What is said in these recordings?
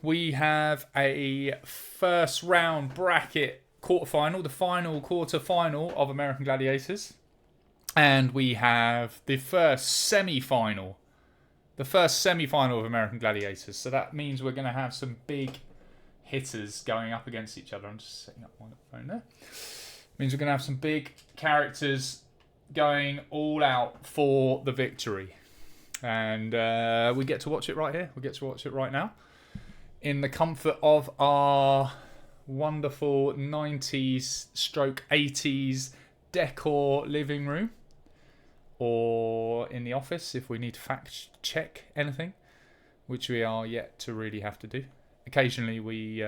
we have a first round bracket quarterfinal, the final quarterfinal of American Gladiators. And we have the first semi-final. The first semi-final of American Gladiators. So that means we're going to have some big hitters going up against each other. I'm just setting up my phone there. Means we're going to have some big characters going all out for the victory. And we get to watch it right here. We get to watch it right now. In the comfort of our wonderful 90s stroke 80s decor living room. Or in the office if we need to fact check anything. Which we are yet to really have to do. Occasionally we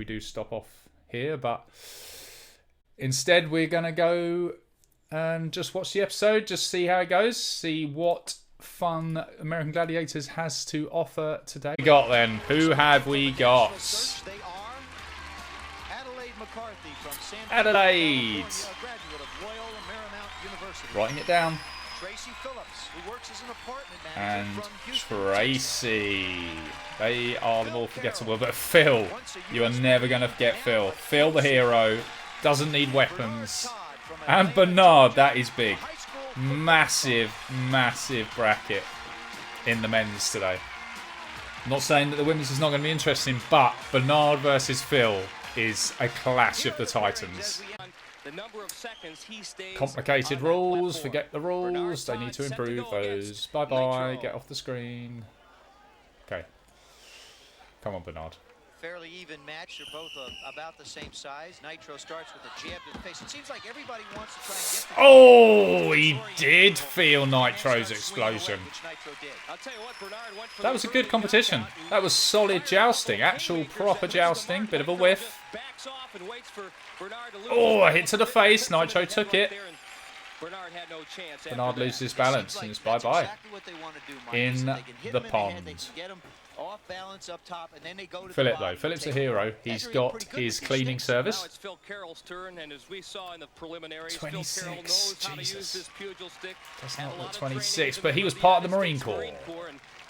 do stop off here. But instead we're going to go and just watch the episode. Just see how it goes. See what fun American Gladiators has to offer today. We got then. Who have we got? Adelaide. Writing it down. And Tracy. They are the more forgettable. But Phil, you are never going to forget Phil. Phil the hero. Doesn't need weapons. And Bernard, that is big. Massive, massive bracket in the men's today. I'm not saying that the women's is not going to be interesting, but Bernard versus Phil is a clash of the titans. Complicated rules, forget the rules, they need to improve those. Bye-bye, get off the screen. Okay. Come on, Bernard. Fairly even match. They're both about the same size. Nitro starts with a jab to the face. It seems like everybody wants to try and get Oh, he did feel Nitro's explosion. That was a good competition. That was solid jousting. Actual proper jousting. Bit of a whiff. Oh, a hit to the face. Nitro took it. Bernard loses his balance and it's bye-bye. In the pond. Off balance up top, and then they go to Philip though, Philip's a hero. He's got his cleaning service. 26, Jesus. Does not look 26, but he was part of the Marine Corps.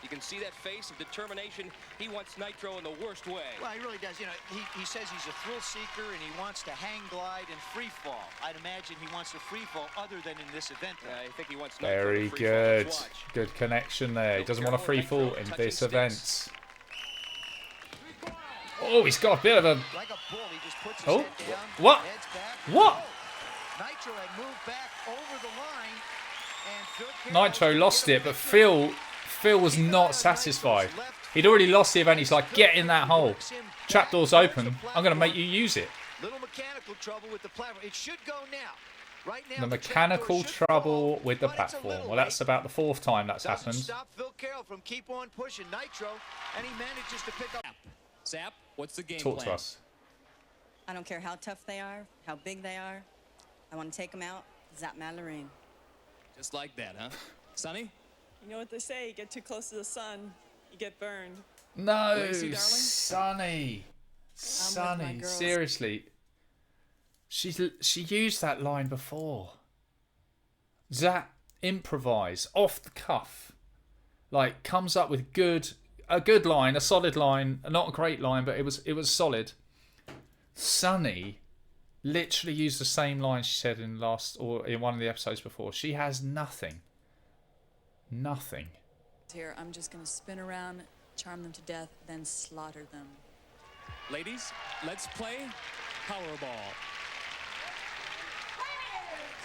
You can see that face of determination. He wants Nitro in the worst way. Well, he really does. You know, he says he's a thrill seeker and he wants to hang glide and free fall. I'd imagine he wants to free fall other than in this event. I think he wants Nitro Very to free good. fall. Good connection there. He doesn't want to free fall in this event. Oh, he's got a bit of a... Like a bull, he just puts his head down, What? heads back. What? Nitro had moved back over the line and Phil Nitro lost it, but Phil was not satisfied. He'd already lost the event. He's like, get in that hole. Trapdoor's open. I'm going to make you use it. Little mechanical trouble with the platform. It should go now. Right now, The mechanical trouble with the platform. Well, that's about the fourth time that's happened. Stop Phil Carroll from keep on pushing Nitro, and he manages to pick up. Zap, what's the game Talk plan? to us. I don't care how tough they are, how big they are. I want to take them out, zap Madeline. Just like that, huh? Sonny? You know what they say, you get too close to the sun, you get burned. No, Lacey, darling? Sonny. Sonny, seriously. She used that line before. Zap improvise off the cuff. Like comes up with a good line, a solid line, not a great line, but it was solid. Sonny literally used the same line she said in one of the episodes before. She has nothing. Nothing. Here, I'm just going to spin around, charm them to death, then slaughter them. Ladies, let's play Powerball.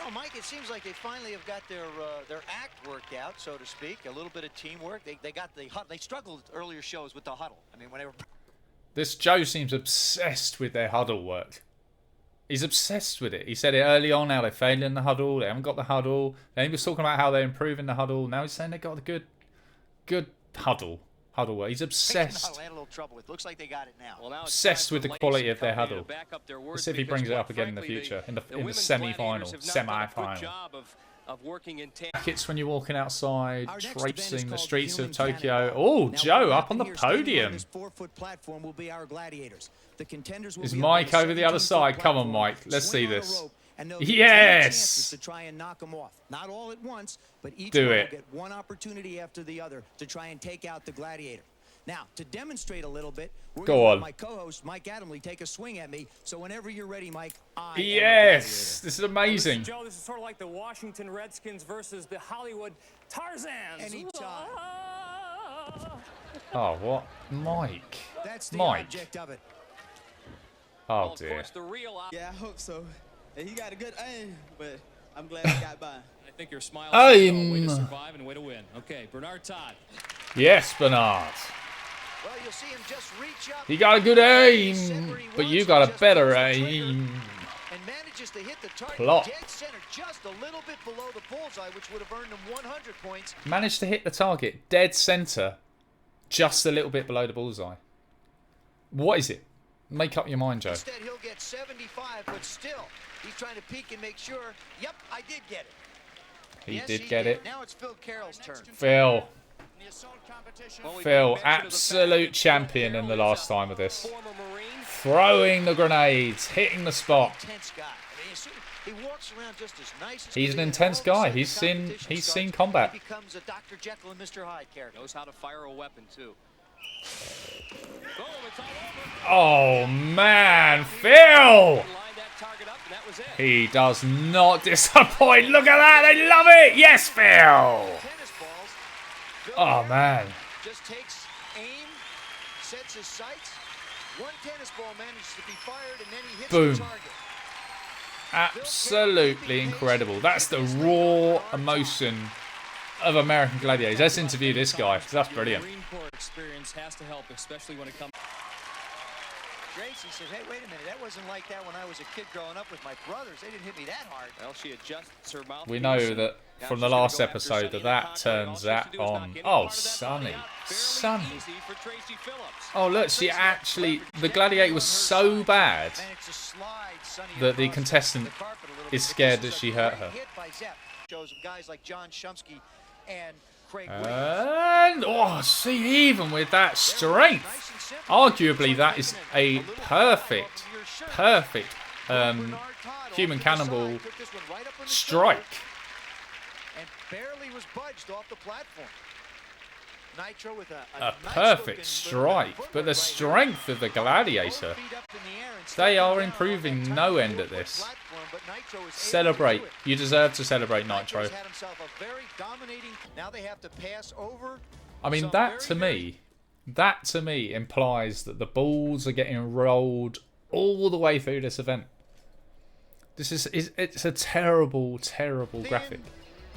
Oh, Mike, it seems like they finally have got their act worked out, so to speak. A little bit of teamwork. They got the huddle. They struggled earlier shows with the huddle. I mean, whenever. This Joe seems obsessed with their huddle work. He's obsessed with it. He said it early on how they failed in the huddle. They haven't got the huddle. Then he was talking about how they're improving the huddle. Now he's saying they got the good huddle work. He's obsessed. Had a little trouble with. Looks like they got it now. Well, Obsessed with the quality of their huddle. Let's see if he brings it up again in the future, in the semi-final, Brackets when you're walking outside, traipsing the streets of Tokyo. Oh, Joe up on the podium. Is Mike over the other side? Come on, Mike. Let's see this. Yes! To try and knock them off. Not all at once, but each Do one it. will get one opportunity after the other to try and take out the Gladiator. Now, to demonstrate a little bit, we're Go going to on. let my co-host, Mike Adamley, take a swing at me. So whenever you're ready, Mike, I Yes, this is amazing. Listen, Joe, this is sort of like the Washington Redskins versus the Hollywood Tarzans. Anytime. Oh, what? Mike. That's the Mike. object of it. Oh, Of dear. course, the real. Yeah, I hope so. And he got a good aim, but I'm glad he got by. I think your smile Aim. way to survive and way to win. Okay, Bernard Todd. Yes, Bernard. Well, you'll see him just reach up. He got a good aim, but you got a better aim. And manages to hit the target Plot. dead center, just a little bit below the bullseye, which would have earned him 100 points. Managed to hit the target dead center, just a little bit below the bullseye. What is it? Make up your mind, Joe. Instead, he'll get 75, but still, he's trying to peek and make sure. Yep, I did get it. He Yes, did get it. Now it's Phil Carroll's turn. Phil. Well, we've Phil, mentioned the fact absolute that champion in the Carroll last is time of this. former Marine. Throwing the grenades, hitting the spot. Intense guy. I mean, as soon as he walks around just as nice as He's an can be, and intense all of a guy. sudden He's the seen competition he's starts, seen combat. He becomes a Dr. Jekyll and Mr. Hyde character. Knows how to fire a weapon too. Boom, it's all over. Oh man, Phil! Lined that target up, and that was it. He does not disappoint. Look at that, they love it. Yes, Phil. Tennis balls. Phil Oh Carroll man. just takes aim, sets his sights. One tennis ball manages to be fired, and then he hits Boom. the target. Absolutely incredible. That's the raw emotion of American Gladiators. Let's interview this guy, because that's brilliant. Marine Corps experience has to help, especially when it comes. Gracie said, hey, wait a minute, that wasn't like that when I was a kid growing up with my brothers. They didn't hit me that hard. Well, she adjusts her mouth. We know that from the last episode that turns that on. Oh, Sonny. Sonny. Oh, look, she actually... The Gladiator was so bad Managed to slide Sonny that the across contestant the carpet a little is bit. scared This that is she a hurt great her. hit by Zepp. Shows of guys like John Shumsky and Craig Williams. And, oh, see, even with that strength, Nice and simple. arguably that is a perfect human cannibal strike. And barely was budged off the platform. Nitro with a A nice perfect looking strike, footwork but the right strength of the here. Gladiator. Both feet up in the air and They stepping are down improving on that no tiny end at 4-foot this. platform, but Nitro is able to Celebrate. do it. You deserve to celebrate, Nitro. Nitro's had himself a very dominating. Now they have to pass over. I mean, some that very, to me implies that the balls are getting rolled all the way through this event. This it's a terrible thin graphic.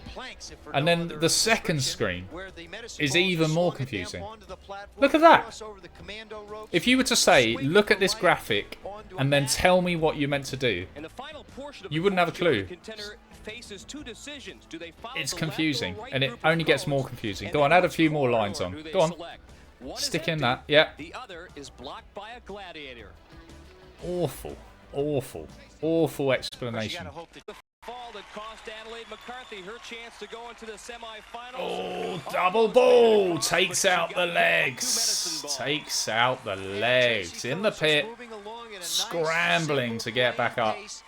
planks, if for And no then other the second description, screen where the medicine is balls even are more swung at them confusing. onto the platform, Look at that. cross over the commando ropes, If you were to say, swing look to at the this right, graphic onto a and then mat. tell me what you meant to do, In the final portion of you the wouldn't have a course, Joe, clue. the contender faces two decisions. Do they follow It's the left or confusing, right and it group of only gets codes? more confusing. And Go then on, add a which few more corridor lines on. do they Go on. select? One is Stick in empty, that. Yeah. The other is blocked by a gladiator. Awful explanation. gotta hope that The fall that cost Adelaide McCarthy her chance to go into the semifinals. Oh, double ball takes out the legs. Takes out the legs in the pit. moving along at a nice, Scrambling simple, to get back plain up. pace.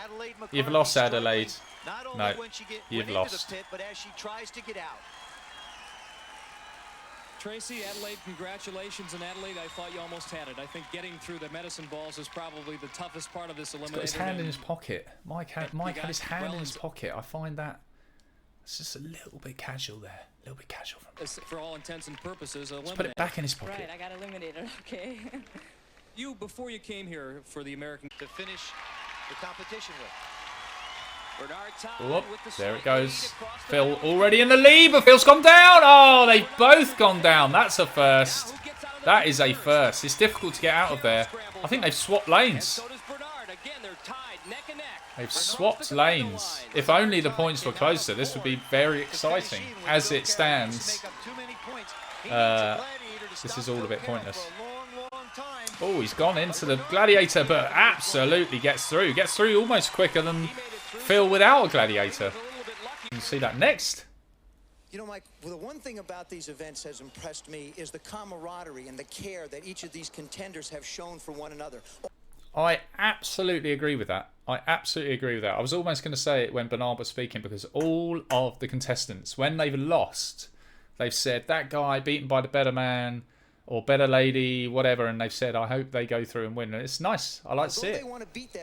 Adelaide You've McCarthy lost, struggling, Adelaide. not only No, when she you've went lost. into the pit, but as she tries to get out. Tracy, Adelaide, congratulations. And Adelaide, I thought you almost had it. I think getting through the medicine balls is probably the toughest part of this He's eliminator. got his hand in his and pocket. Mike had his got hand well in his into- pocket. I find that it's just a little bit casual there. A little bit casual from him. For all intents and purposes, Let's put eliminated. it back in his Right, pocket. I got eliminated. Okay. You, before you came here for the American... To finish the competition with. Bernard Todd Oh, with the there it slight lead goes. across the Phil middle. already in the lead, but Phil's gone down. Oh, they've both gone down. That's a first. Who gets out of the That lead is a first. It's difficult to get out of there. I think they've swapped And lanes. so does Bernard. Again, they're tied neck and neck. They've Bernard's swapped the commando lanes. line. If only the points were closer, this would be very exciting. As it stands, this is all a bit pointless. Oh, he's gone into the Gladiator, but absolutely gets through. Gets through almost quicker than Phil without a Gladiator. You can see that next. You know, Mike, well, the one thing about these events has impressed me is the camaraderie and the care that each of these contenders have shown for one another. I absolutely agree with that. I absolutely agree with that. I was almost going to say it when Bernard was speaking, because all of the contestants, when they've lost, they've said, that guy beaten by the better man, or better lady, whatever, and they've said, I hope they go through and win. And it's nice. I like to see it.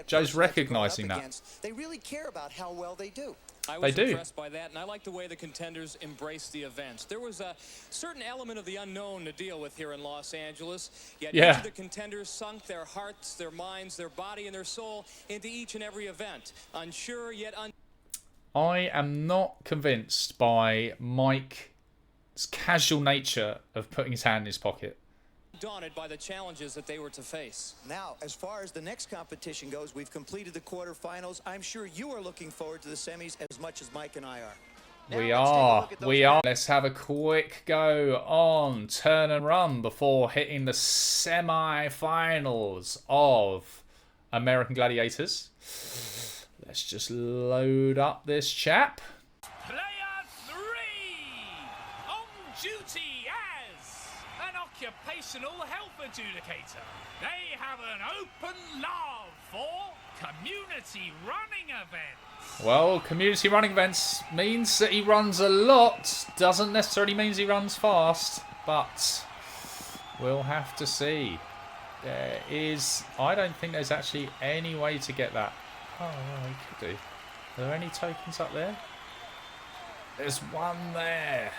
Joe's recognising that. They really care about how well they do. I was impressed by that, and I like the way the contenders embrace the events. There was a certain element of the unknown to deal with here in Los Angeles, yet each of the contenders sunk their hearts, their minds, their body, and their soul into each and every event. Unsure, yet I am not convinced by Mike's casual nature of putting his hand in his pocket. Daunted by the challenges that they were to face. Now, as far as the next competition goes, we've completed the quarterfinals. I'm sure you are looking forward to the semis as much as Mike and I are. We are. Let's have a quick go on turn and run before hitting the semi-finals of American Gladiators. Let's just load up this chap. Player 3 on duty as an occupational health adjudicator. They have an open love for community running events. Well, community running events means that he runs a lot. Doesn't necessarily mean he runs fast, but we'll have to see. I don't think there's actually any way to get that. Oh, well, he could do. Are there any tokens up there? There's one there.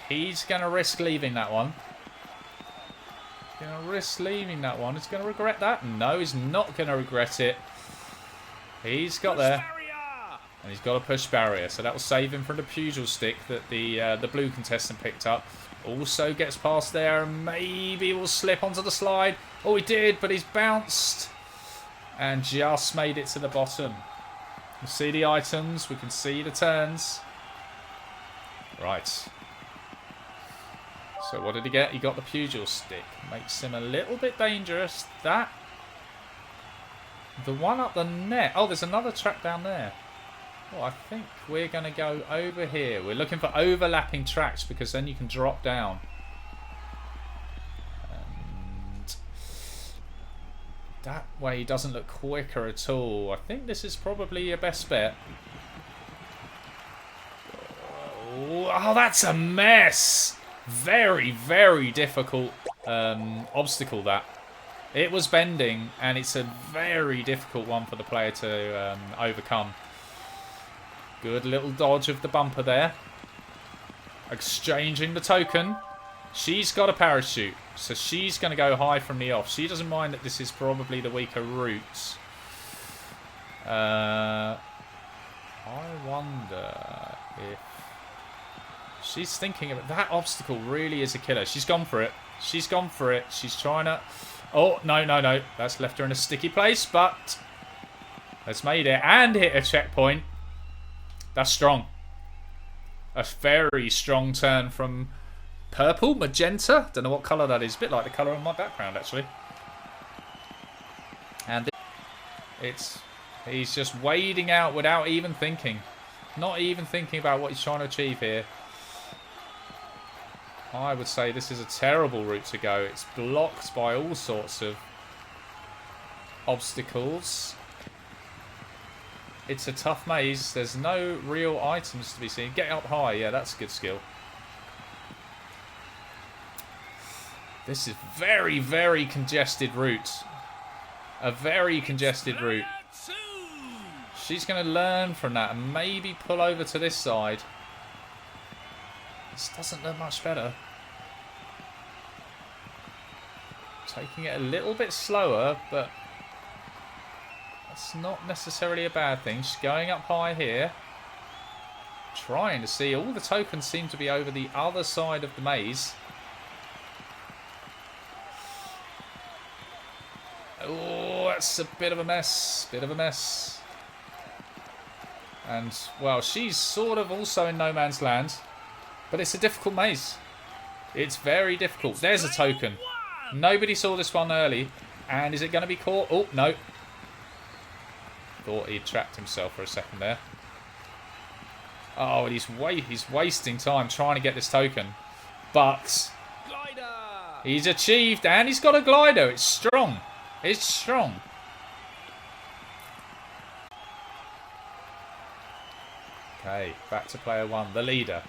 He's going to risk leaving that one. He's going to regret that. No, he's not going to regret it. He's got there. And he's got a push barrier. So that will save him from the Pugil stick that the blue contestant picked up. Also gets past there and maybe will slip onto the slide. Oh, he did, but he's bounced. And just made it to the bottom. We see the items. We can see the turns. Right. So what did he get? He got the Pugil stick. Makes him a little bit dangerous. The one up the net. Oh, there's another track down there. Well, I think we're going to go over here. We're looking for overlapping tracks because then you can drop down. And that way he doesn't look quicker at all. I think this is probably your best bet. Oh, that's a mess. Very, very difficult obstacle that. It was bending and it's a very difficult one for the player to overcome. Good little dodge of the bumper there. Exchanging the token. She's got a parachute, so she's going to go high from the off. She doesn't mind that this is probably the weaker route. I wonder if she's thinking of it. That obstacle really is a killer. She's gone for it. She's gone for it. She's trying to... Oh, no, no, no. That's left her in a sticky place, but has made it and hit a checkpoint. That's strong. A very strong turn from purple, magenta. Don't know what colour that is. A bit like the colour on my background, actually. And he's just wading out without even thinking. Not even thinking about what he's trying to achieve here. I would say this is a terrible route to go. It's blocked by all sorts of obstacles. It's a tough maze. There's no real items to be seen. Get up high. Yeah, that's a good skill. This is very, very congested route. A very congested route. She's going to learn from that and maybe pull over to this side. This doesn't look much better. Taking it a little bit slower, but that's not necessarily a bad thing. She's going up high here. Trying to see. All the tokens seem to be over the other side of the maze. Oh, that's a bit of a mess. Bit of a mess. And, well, she's sort of also in no man's land. But it's a difficult maze. It's very difficult. There's a token. Nobody saw this one early. And is it going to be caught? Oh, no. Thought he'd trapped himself for a second there. Oh, he's wasting time trying to get this token. But he's achieved, and he's got a glider. It's strong. It's strong. Okay, back to player one, the leader.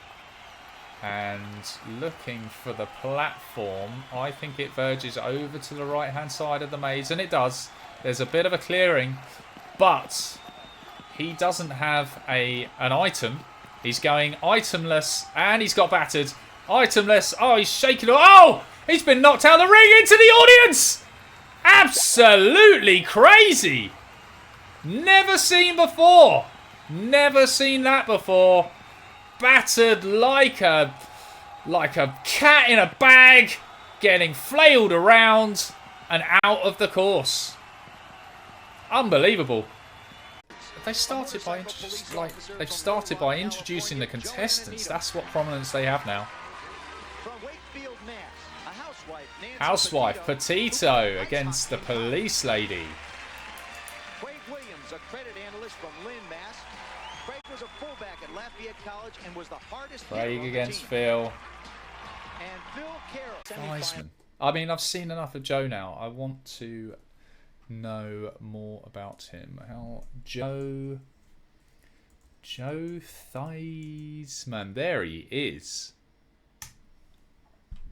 And looking for the platform. I think it verges over to the right-hand side of the maze. And it does. There's a bit of a clearing. But he doesn't have an item. He's going itemless. And he's got battered. Itemless. Oh, he's shaking. Oh! He's been knocked out of the ring into the audience! Absolutely crazy! Never seen before. Never seen that before. Battered like a cat in a bag, getting flailed around and out of the course. Unbelievable. They started by introducing the contestants. That's what prominence they have now. Housewife Petito against the police lady. Craig Williams, a credit analyst from Lynn, Mass. Craig was a fullback at Lafayette College and was the hardest Craig against Phil. And Phil Carroll. Theismann. I mean, I've seen enough of Joe now. I want to know more about him. How Joe Theismann. There he is.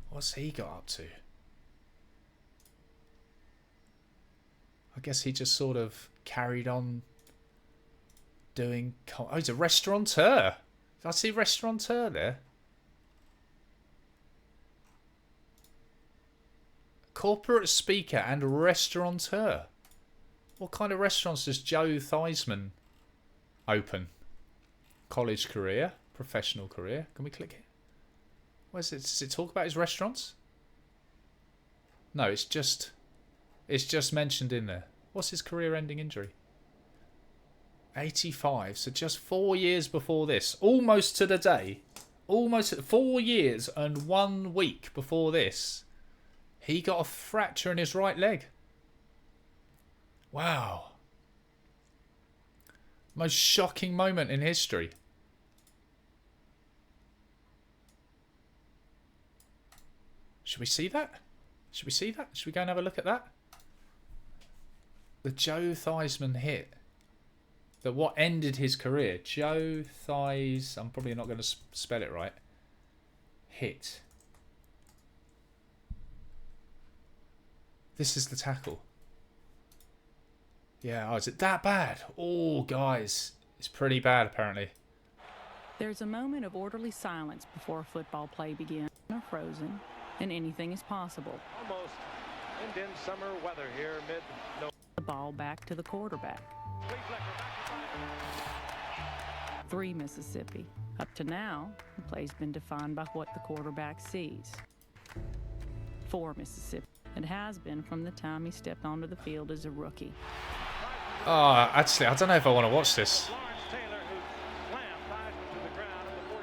What's he got up to? I guess he just sort of carried on doing... Oh, he's a restaurateur. Did I see restaurateur there? Corporate speaker and restaurateur. What kind of restaurants does Joe Theismann open? College career? Professional career? Can we click it? Where's it? Does it talk about his restaurants? No, it's just mentioned in there. What's his career-ending injury? 85, so just 4 years before this. Almost to the day. Almost 4 years and 1 week before this. He got a fracture in his right leg. Wow. Most shocking moment in history. Should we see that? Should we see that? Should we go and have a look at that? The Joe Theismann hit. That what ended his career. Joe Theis... I'm probably not going to spell it right. Hit. This is the tackle. Yeah, oh, is it that bad? Oh, guys. It's pretty bad, apparently. There's a moment of orderly silence before a football play begins. Or frozen, and anything is possible. Almost Indian summer weather here mid. The ball back to the quarterback. 3 Mississippi. Up to now, the play's been defined by what the quarterback sees. 4 Mississippi. It has been from the time he stepped onto the field as a rookie. Oh, actually, I don't know if I want to watch this.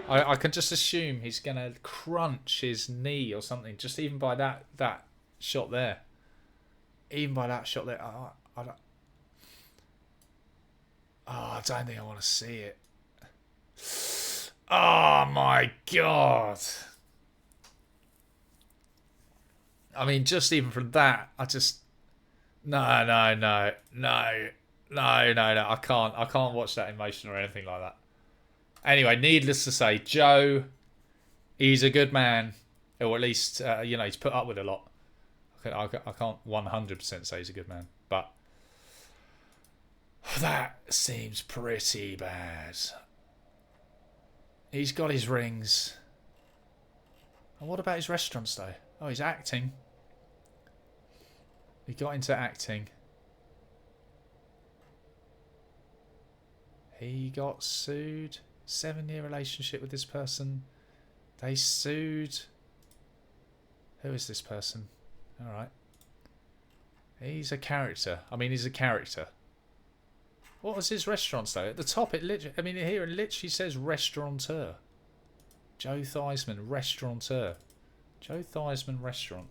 I can just assume he's going to crunch his knee or something, just even by that shot there. Even by that shot there. I don't think I want to see it. Oh, my God. I mean, just even from that, I just... No. I can't watch that in motion or anything like that. Anyway, needless to say, Joe, he's a good man. Or at least, he's put up with a lot. I can't 100% say he's a good man. But that seems pretty bad. He's got his rings. And what about his restaurants, though? Oh, he's acting. He got into acting. He got sued. 7-year relationship with this person. They sued. Who is this person? Alright. He's a character. I mean, he's a character. What was his restaurants, though? At the top, it literally says restaurateur. Joe Theismann, restaurateur. Joe Theismann, restaurant.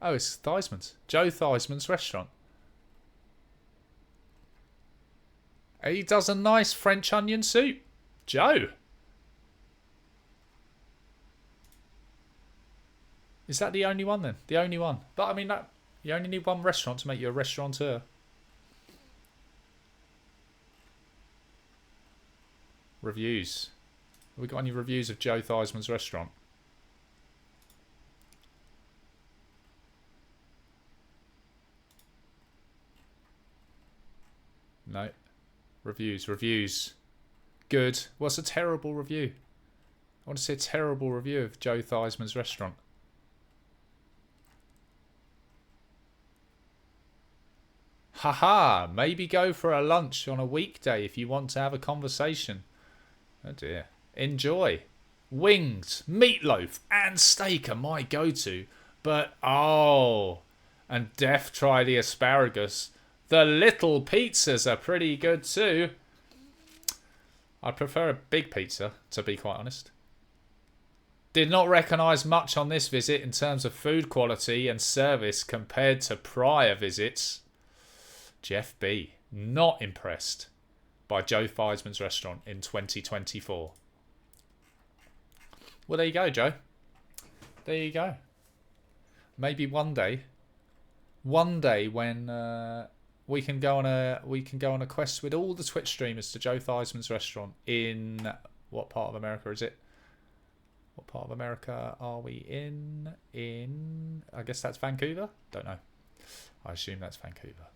Oh, it's Theismann's. Joe Theismann's restaurant. He does a nice French onion soup. Joe. Is that the only one then? The only one. But I mean, you only need one restaurant to make you a restaurateur. Reviews. Have we got any reviews of Joe Theismann's restaurant? No. Reviews. Good. What's a terrible review? I want to see a terrible review of Joe Theismann's restaurant. Haha, maybe go for a lunch on a weekday if you want to have a conversation. Oh dear. Enjoy. Wings, meatloaf and steak are my go-to. But, oh, and Def try the asparagus. The little pizzas are pretty good too. I prefer a big pizza, to be quite honest. Did not recognise much on this visit in terms of food quality and service compared to prior visits. Jeff B. Not impressed by Joe Theismann's restaurant in 2024. Well, there you go, Joe. There you go. Maybe one day when we can go on a quest with all the Twitch streamers to Joe Theismann's restaurant in what part of America is it? What part of America are we in? I guess that's Vancouver? Don't know. I assume that's Vancouver.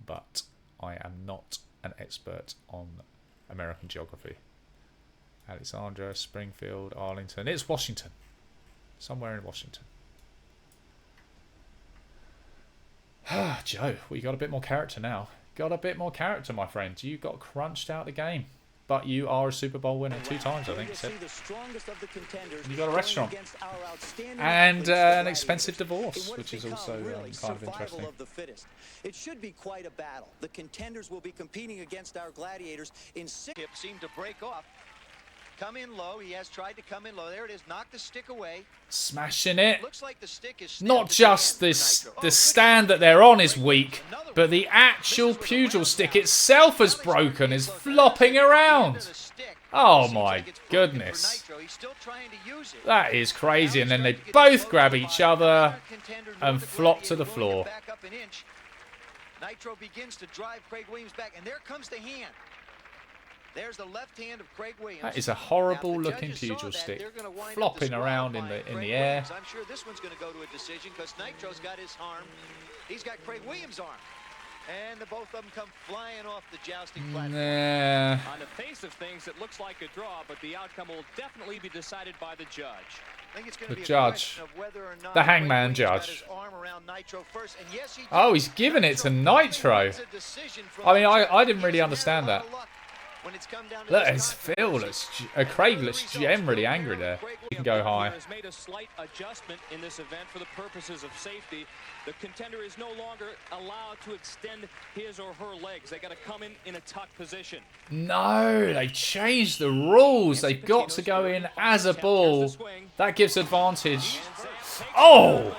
But I am not an expert on American geography. Alexandra, Springfield, Arlington. It's Washington. Somewhere in Washington. Ah, Joe, well, you got a bit more character now. Got a bit more character, my friend. You got crunched out the game. But you are a Super Bowl winner 2 times, I think. So. You got a restaurant. And an expensive divorce, which is also kind of interesting. It should be quite a battle. The contenders will be competing against our gladiators in 6. Seemed to break off. Come in low. He has tried to come in low. There it is. Knock the stick away. Smashing it. Looks like the stick is not just this, the stand that they're on is weak, but the actual pugil stick itself is broken, is flopping around. Oh my goodness. That is crazy. And then they both grab each other and flop to the floor. Nitro begins to drive Craig Williams back, and there comes the hand. There's the left hand of Craig Williams. That is a horrible looking pugil stick, flopping around in the air. I'm sure this one's going to go to a decision because Nitro's got his arm. He's got Craig Williams' arm. And the both of them come flying off the jousting platform. On the face of things, it looks like a draw, but the outcome will definitely be decided by the judge. I think it's going The to be judge. a of whether or not The hangman judge. Yes, Oh, he's giving it to Nitro. I mean, I didn't really understand that. Look, it's Phil. Craig looks generally angry there. You can go high. Has made a slight adjustment in this event for the purposes of safety. The contender is no longer allowed to extend his or her legs. They got to come in a tuck position. No, they changed the rules. They've got to go in as a ball. That gives advantage. Oh!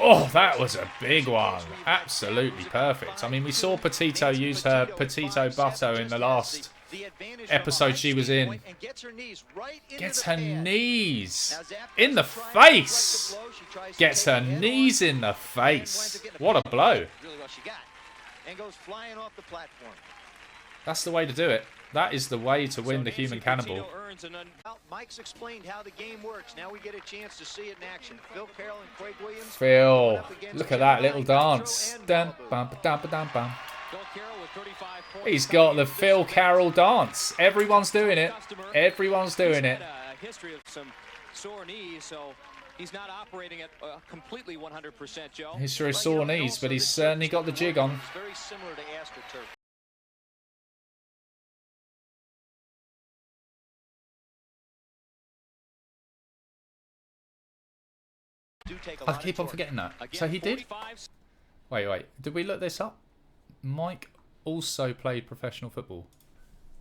Oh, that was a big one. Absolutely perfect. I mean, we saw Petito use her Petito Butto in the last episode she was in. Gets her knees in the face. Gets her knees in the face. What a blow. That's the way to do it. That is the way to win the human cannibal. Mike's explained how the game works. Now we get a chance to see it in action. Phil Carroll and Craig Williams. Phil, look at that little dance. Dun, bum, dum, dum, bum. He's got the Phil Carroll dance. Everyone's doing it. Everyone's doing it. History of some sore knees, so he's not operating at completely 100%, Joe. History of sore knees, but he's certainly got the jig on. Very similar to AstroTurf. I keep on forgetting that. So he did? Wait. Did we look this up? Mike also played professional football.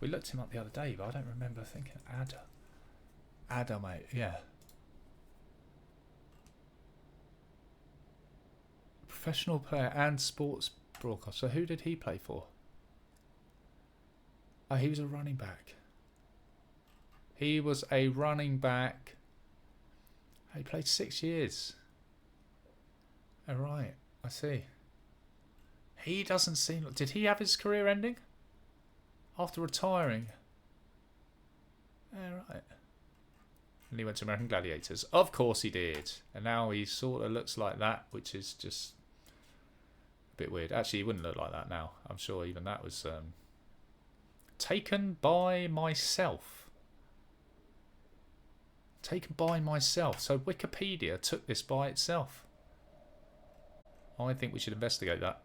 We looked him up the other day, but I don't remember thinking Ada, mate. Yeah. Professional player and sports broadcaster. So who did he play for? Oh, he was a running back. He was a running back. He played 6 years. Oh, right. I see. He doesn't seem... Did he have his career ending? after retiring. Yeah, right. And he went to American Gladiators. Of course he did. And now he sort of looks like that, which is just a bit weird. Actually, he wouldn't look like that now. I'm sure even that was taken by myself. Taken by myself. So Wikipedia took this by itself. I think we should investigate that.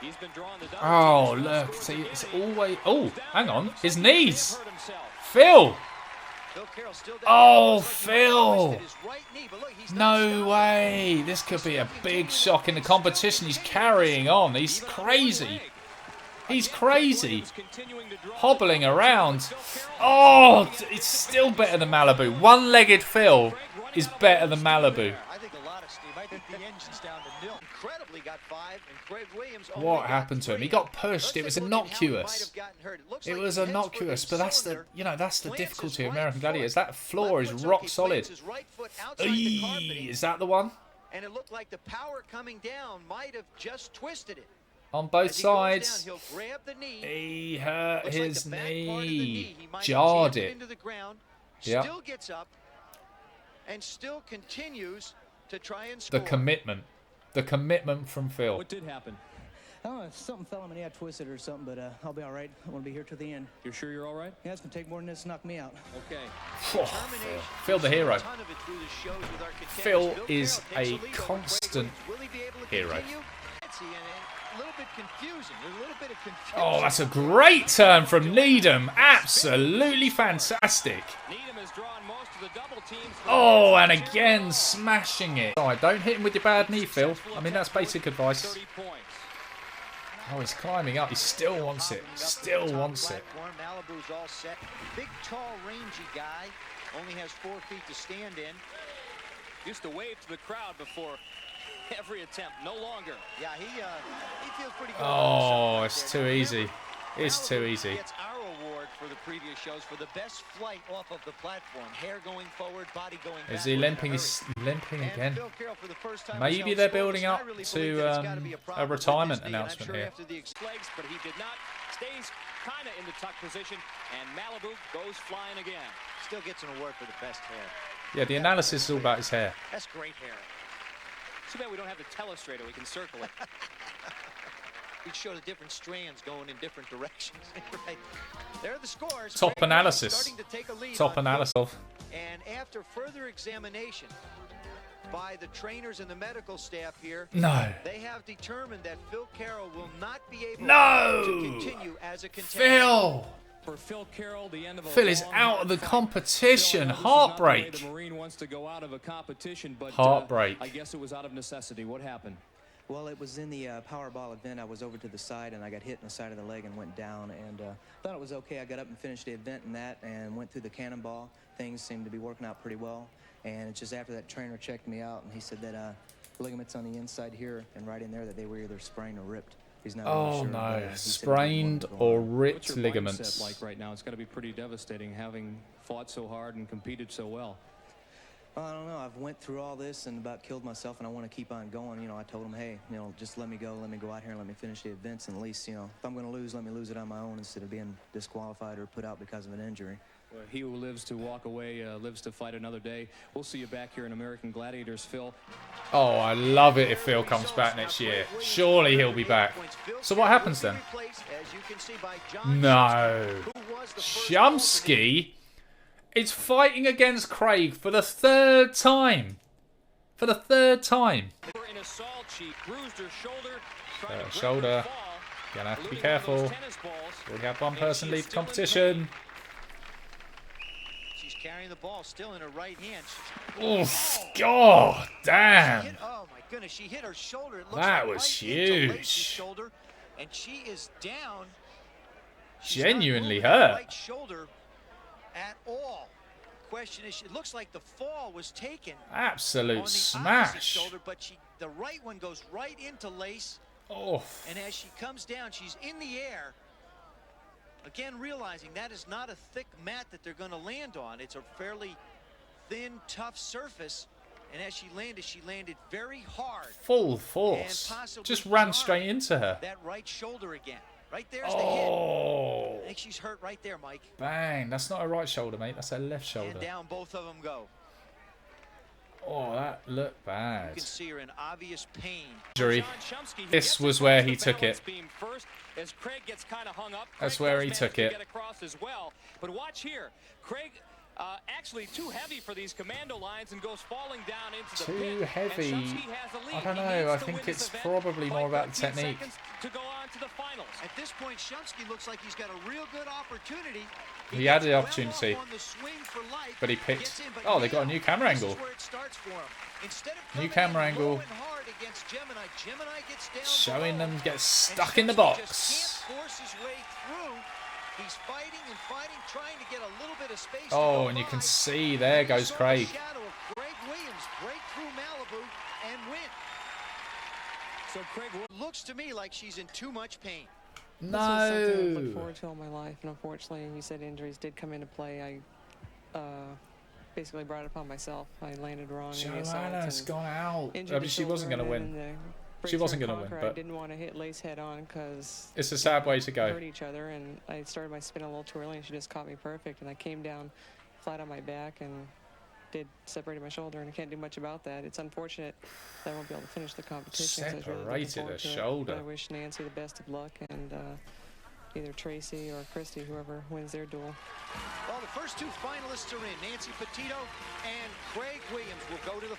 He's been drawing the Oh, look. See, it's always... Oh, hang on. His knees. Phil. Oh, Phil. No way. This could be a big shock in the competition. He's carrying on. He's crazy. He's crazy. Hobbling around. Oh, it's still better than Malibu. One-legged Phil is better than Malibu. What happened to him? He got pushed. It was innocuous. It was innocuous, but that's the, you know, that's the difficulty of American Gladiators. That floor is rock solid. Is that the one? And it looked like the power coming down might have just twisted it. On both sides. He hurt his knee. Jarred it. Yeah. Still gets up and still continues to try and The score. commitment. The commitment from Phil. What did happen? I don't know, something fell on my knee. I twisted it or something, but I'll be all right. I want to be here till the end. You're sure you're all right? Yeah, it's going to take more than this to knock me out. Okay. Oh, Phil the hero. Phil is a constant hero. Oh, that's a great turn from Needham. Absolutely fantastic. Oh, and again smashing it. Oh, don't hit him with your bad knee, Phil. I mean, that's basic advice. Oh, he's climbing up. He still wants it. Still wants it. Malibu's all set. Big, tall, rangy guy. Only has 4 feet to stand in. Used to wave to the crowd before every attempt. No longer. Yeah, he feels pretty good. Oh, it's too easy. It's too easy. Gets our award for the previous shows for the best flight off of the platform. Hair going forward, body going back. Is he limping? He's limping again. Maybe they're building up to a retirement announcement here. But he did not. Stays kind of in the tuck position, and Malibu goes flying again. Still gets an award for the best hair. Yeah, the analysis is all about his hair. That's great hair. Too bad we don't have the telestrator. We can circle it. We show the different strands going in different directions. Right. There are the scores. Top analysis. Top analysis. And after further examination by the trainers and the medical staff here, no, they have determined that Phil Carroll will not be able to continue as a contender. Phil! For Phil Carroll, the end of Phil is out of the competition. Heartbreak. The Marine wants to go out of a competition, but heartbreak. I guess it was out of necessity. What happened? Well, it was in the Powerball event. I was over to the side, and I got hit in the side of the leg and went down. And thought it was okay. I got up and finished the event in that and went through the cannonball. Things seemed to be working out pretty well. And it's just after that trainer checked me out, and he said that ligaments on the inside here and right in there, that they were either sprained or ripped. He's not really sure, no, but, sprained or ripped What's your ligaments. mindset like right now? It's got to be pretty devastating having fought so hard and competed so well. Well, I don't know. I've went through all this and about killed myself, and I want to keep on going. You know, I told him, hey, you know, just let me go out here and let me finish the events, and at least, you know, if I'm going to lose, let me lose it on my own instead of being disqualified or put out because of an injury. Well, he who lives to walk away lives to fight another day. We'll see you back here in American Gladiators, Phil. Oh, I love it if Phil comes back next year. Surely he'll be back. So what happens then? No. Chomsky is fighting against Craig for the 3rd time. For the 3rd time. Shoulder. Gonna have to be careful. We have one person leave the competition. She's carrying the ball still in her right hand. Oh, God damn. Oh my goodness, she hit her shoulder. It looks That like was right into Lacey's huge. shoulder, and she is down. She's Genuinely not moving her hurt. right shoulder at all. Question is, it looks like the fall was taken Absolute on the smash. opposite shoulder, but the right one goes right into Lace. Oh. And as she comes down, she's in the air. Again, realizing that is not a thick mat that they're going to land on. It's a fairly thin, tough surface. And as she landed very hard. Full force. Just ran straight into her. That right shoulder again. Right there's the hit. Oh. I think she's hurt right there, Mike. Bang. That's not her right shoulder, mate. That's her left shoulder. And down both of them go. Oh, that looked bad. You can see her in obvious pain. Injury. This was where he took it. That's where he took it. But watch here. Craig actually too heavy for these commando lines and goes falling down into the pit. Too heavy. I don't know. I think it's probably more about the technique. To go on to the finals. At this point, Shumsky looks like he's got a real good opportunity. He had the opportunity, but he picked. Oh, they got a new camera angle. New camera angle. Showing them get stuck in the box. He's fighting and fighting, trying to get a little bit of space. Oh, and you can see there goes Craig. Craig Williams break through Malibu and win. So Craig looks to me like she's in too much pain. No. This was something I've looked forward to all my life, and unfortunately, you said injuries did come into play. I basically brought it upon myself. I landed wrong. Joanna's gone out. I mean, she wasn't going to win. She wasn't going to win, but I didn't want to hit Lace head on because it's a sad way to go. Hurt each other, and I started my spin a little too early, and she just caught me perfect, and I came down flat on my back and separated my shoulder, and I can't do much about that. It's unfortunate that I won't be able to finish the competition. Separated her shoulder. I wish Nancy the best of luck, and either Tracy or Christy, whoever wins their duel. Well, the first two finalists are in. Nancy Petito and Craig Williams will go to the...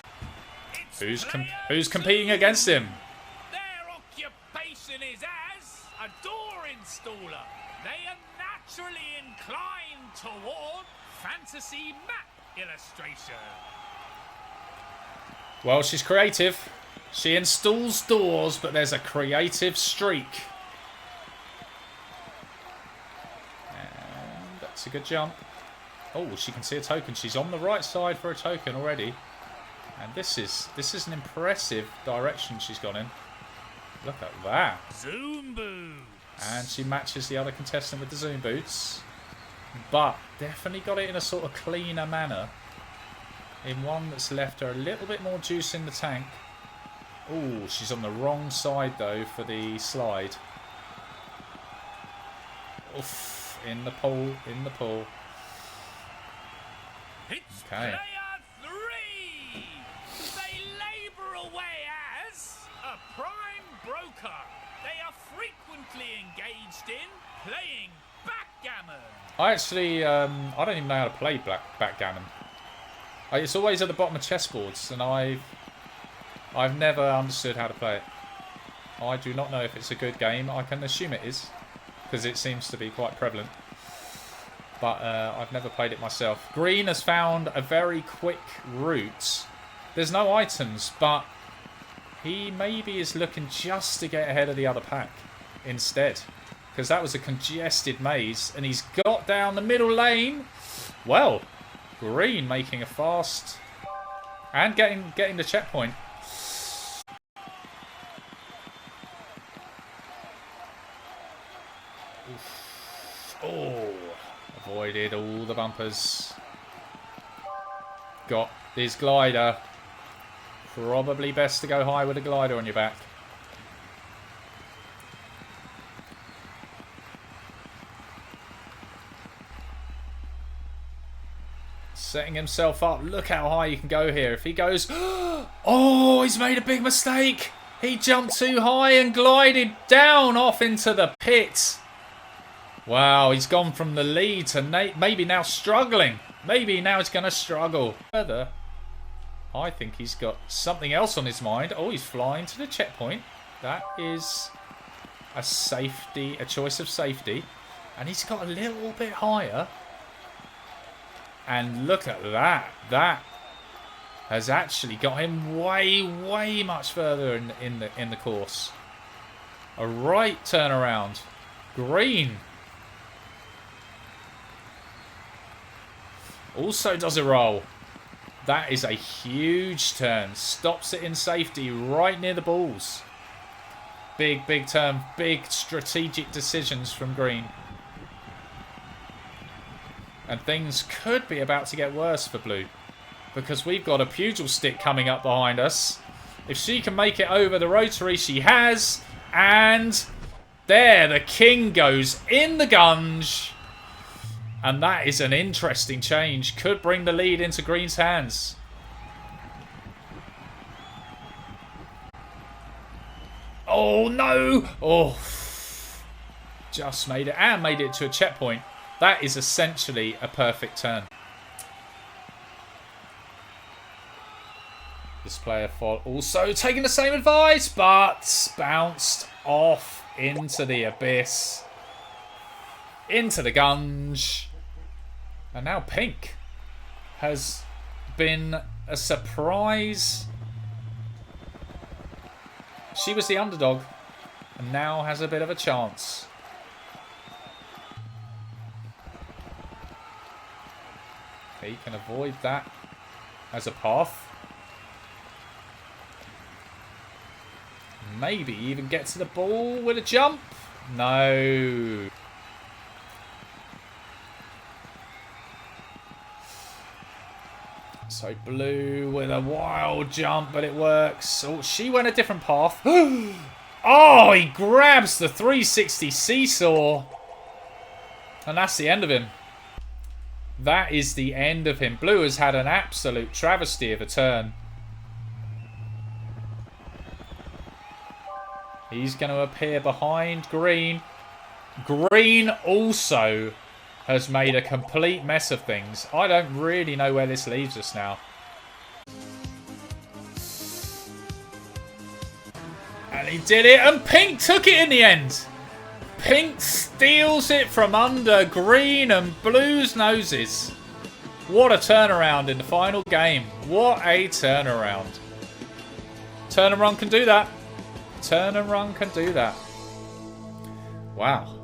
Who's competing against him? Their occupation is as a door installer. They are naturally inclined toward fantasy map illustration. Well, she's creative. She installs doors, but there's a creative streak. And that's a good jump. Oh, she can see a token. She's on the right side for a token already. And this is an impressive direction she's gone in. Look at that. Zoom boots. And she matches the other contestant with the zoom boots. But definitely got it in a sort of cleaner manner. In one that's left her a little bit more juice in the tank. Oh, she's on the wrong side though for the slide. Oof, in the pool, in the pool. It's okay. Player 3. They labour away as a prime broker. They are frequently engaged in playing backgammon. I actually, I don't even know how to play backgammon. It's always at the bottom of chessboards, and I've never understood how to play it. I do not know if it's a good game. I can assume it is, because it seems to be quite prevalent. But I've never played it myself. Green has found a very quick route. There's no items, but he maybe is looking just to get ahead of the other pack instead. Because that was a congested maze, and he's got down the middle lane. Well, Green making a fast and getting the checkpoint. Oof. Oh, avoided all the bumpers. Got his glider. Probably best to go high with a glider on your back. Setting himself up. Look how high you can go here. If he goes... Oh, he's made a big mistake. He jumped too high and glided down off into the pit. Wow, he's gone from the lead to maybe now struggling. Maybe now he's going to struggle. Further, I think he's got something else on his mind. Oh, he's flying to the checkpoint. That is a safety, a choice of safety. And he's got a little bit higher. And look at that. That has actually got him way, way much further in the course. A right turnaround. Green. Also does a roll. That is a huge turn. Stops it in safety right near the balls. Big, big turn. Big strategic decisions from Green. And things could be about to get worse for Blue. because we've got a pugil stick coming up behind us. If she can make it over the rotary, she has. And there, the king goes in the gunge. And that is an interesting change. Could bring the lead into Green's hands. Oh, no. Oh, just made it. And made it to a checkpoint. That is essentially a perfect turn. This player also taking the same advice, but bounced off into the abyss. Into the gunge. And now Pink has been a surprise. She was the underdog and now has a bit of a chance. He can avoid that as a path. Maybe even get to the ball with a jump. No. So Blue with a wild jump, but it works. Oh, she went a different path. Oh, he grabs the 360 seesaw. And that's the end of him. That is the end of him. Blue has had an absolute travesty of a turn. He's going to appear behind Green. Green also has made a complete mess of things. I don't really know where this leaves us now. And he did it, and Pink took it in the end. Pink steals it from under Green and Blue's noses. What a turnaround in the final game. What a turnaround. Turn and run can do that. Turn and run can do that. Wow.